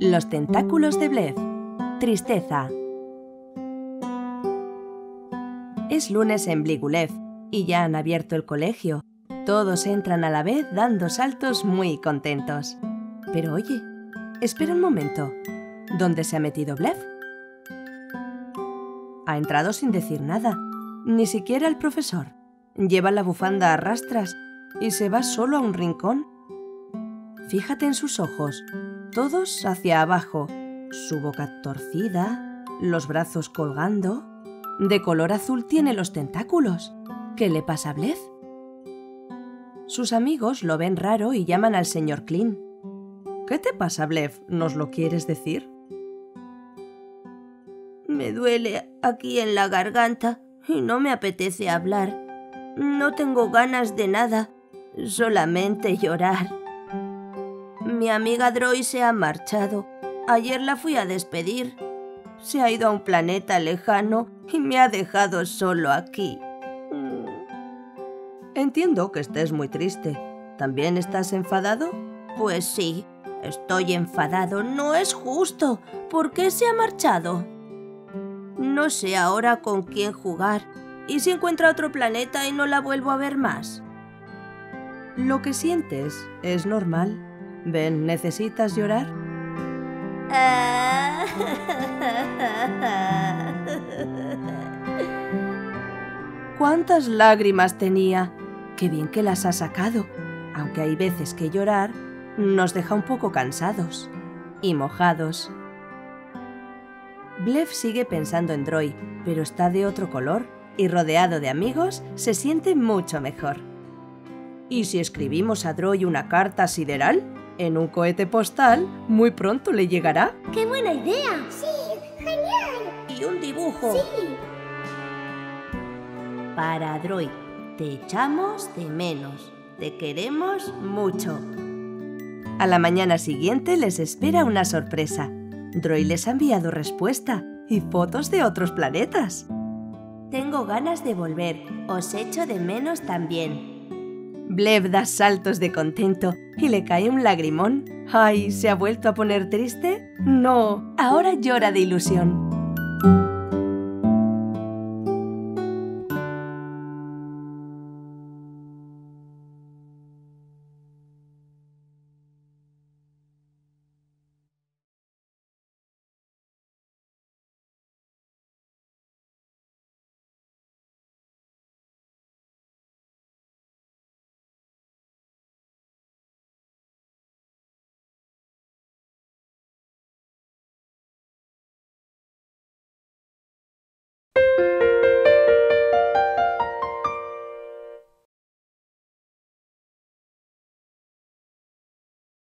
Los tentáculos de Blef. Tristeza. Es lunes en Bligulef y ya han abierto el colegio. Todos entran a la vez dando saltos muy contentos. Pero oye, espera un momento. ¿Dónde se ha metido Blef? Ha entrado sin decir nada, ni siquiera el profesor. Lleva la bufanda a rastras y se va solo a un rincón. Fíjate en sus ojos, todos hacia abajo, su boca torcida, los brazos colgando. De color azul tiene los tentáculos. ¿Qué le pasa a Blef? Sus amigos lo ven raro y llaman al señor Clean. ¿Qué te pasa, Blef? ¿Nos lo quieres decir? Me duele aquí en la garganta y no me apetece hablar. No tengo ganas de nada, solamente llorar. Mi amiga Droy se ha marchado. Ayer la fui a despedir. Se ha ido a un planeta lejano y me ha dejado solo aquí. Entiendo que estés muy triste. ¿También estás enfadado? Pues sí, estoy enfadado. No es justo. ¿Por qué se ha marchado? No sé ahora con quién jugar. ¿Y si encuentra otro planeta y no la vuelvo a ver más? Lo que sientes es normal. Ven, ¿necesitas llorar? ¿Cuántas lágrimas tenía? Qué bien que las ha sacado, aunque hay veces que llorar nos deja un poco cansados y mojados. Blef sigue pensando en Droy, pero está de otro color y rodeado de amigos se siente mucho mejor. ¿Y si escribimos a Droy una carta sideral? En un cohete postal, muy pronto le llegará. ¡Qué buena idea! ¡Sí, genial! Y un dibujo. ¡Sí! Para Droy, te echamos de menos. Te queremos mucho. A la mañana siguiente les espera una sorpresa. Droy les ha enviado respuesta y fotos de otros planetas. Tengo ganas de volver. Os echo de menos también. Blef da saltos de contento y le cae un lagrimón. ¡Ay! ¿Se ha vuelto a poner triste? No, ahora llora de ilusión.